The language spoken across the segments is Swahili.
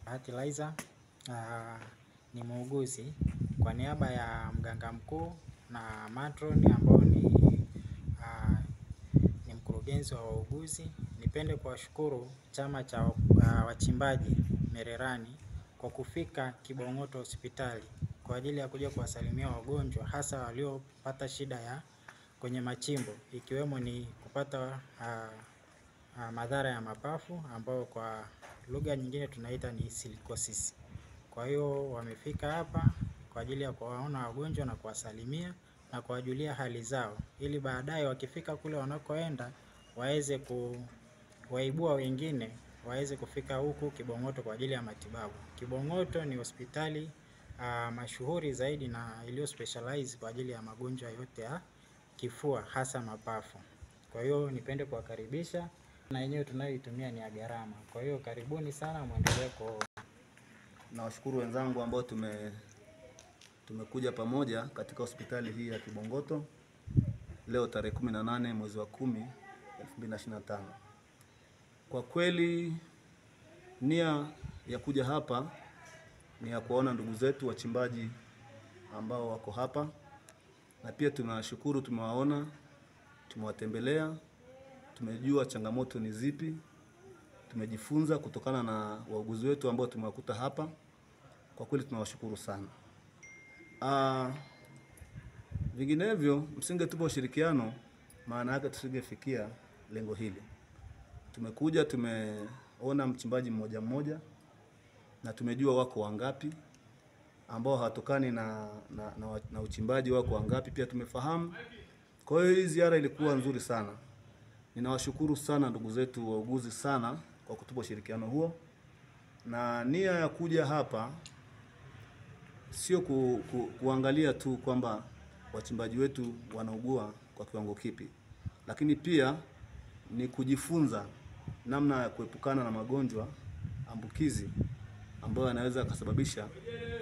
Bahati Laizer ni muuguzi kwa niaba ya mganga mkuu na matron ambao ni mkurugenzi wa wauguzi. Nipende kuwashukuru chama cha wachimbaji Mererani kwa kufika Kibong'oto hospitali kwa ajili ya kuja kuwasalimia wagonjwa, hasa waliopata shida ya kwenye machimbo, ikiwemo ni kupata madhara ya mapafu ambao kwa lugha nyingine tunaita ni silicosis. Kwa hiyo wamefika hapa kwa ajili ya kuwaona wagonjwa na kuwasalimia na kuwajulia hali zao, ili baadaye wakifika kule wanakoenda waweze kuwaibua wengine waweze kufika huku Kibong'oto kwa ajili ya matibabu. Kibong'oto ni hospitali mashuhuri zaidi na iliyo specialize kwa ajili ya magonjwa yote ya kifua, hasa mapafu. Kwa hiyo nipende kuwakaribisha, na yenyewe tunayoitumia ni ya gharama. Kwa hiyo karibuni sana, muendelee Nawashukuru wenzangu ambao tumekuja pamoja katika hospitali hii ya Kibong'oto leo tarehe 18 mwezi wa 10 2025. Kwa kweli nia ya kuja hapa ni ya kuona ndugu zetu wachimbaji ambao wako hapa, na pia tunashukuru tumewaona, tumewatembelea, tumejua changamoto ni zipi, tumejifunza kutokana na wauguzi wetu ambao tumewakuta hapa. Kwa kweli tunawashukuru sana. Vinginevyo msingetupa ushirikiano, maana yake tusingefikia lengo hili. Tumekuja tumeona mchimbaji mmoja mmoja na tumejua wako wangapi ambao hatokani na uchimbaji wako wangapi pia tumefahamu. Kwa hiyo hii ziara ilikuwa nzuri sana. Ninawashukuru sana ndugu zetu wauguzi sana kwa kutupa ushirikiano huo, na nia ya kuja hapa sio kuangalia tu kwamba wachimbaji wetu wanaugua kwa kiwango kipi, lakini pia ni kujifunza namna ya kuepukana na magonjwa ambukizi ambayo yanaweza kusababisha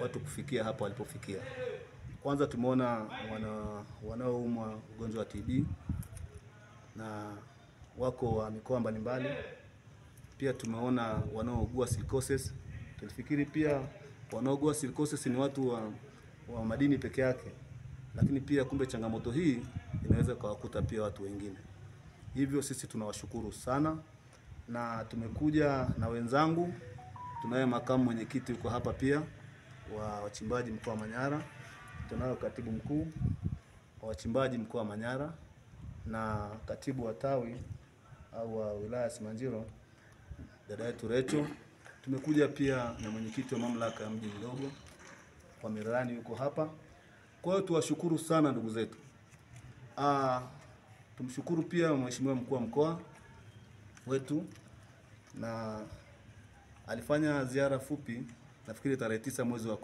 watu kufikia hapa walipofikia. Kwanza tumeona wanaoumwa ugonjwa wa TB na wako wa mikoa mbalimbali. Pia tumeona wanaougua silicosis. Tulifikiri pia wanaougua silicosis ni watu wa madini peke yake, lakini pia kumbe changamoto hii inaweza kuwakuta pia watu wengine. Hivyo sisi tunawashukuru sana, na tumekuja na wenzangu. Tunaye makamu mwenyekiti yuko hapa pia wa wachimbaji mkoa wa Manyara, tunayo katibu mkuu wa wachimbaji mkoa wa Manyara na katibu wa tawi au wa wilaya Simanjiro dada yetu Recho. Tumekuja pia na mwenyekiti wa mamlaka ya mji mdogo kwa Mererani yuko hapa. Kwa hiyo tuwashukuru sana ndugu zetu. Tumshukuru pia mheshimiwa mkuu wa mkoa wetu, na alifanya ziara fupi nafikiri tarehe 9 mwezi wa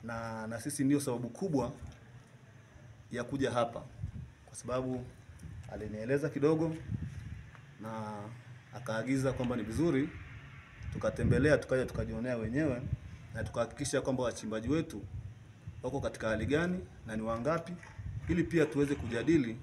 10, na sisi ndio sababu kubwa ya kuja hapa, kwa sababu alinieleza kidogo na akaagiza kwamba ni vizuri tukatembelea, tukaja tukajionea wenyewe na tukahakikisha kwamba wachimbaji wetu wako katika hali gani na ni wangapi, ili pia tuweze kujadili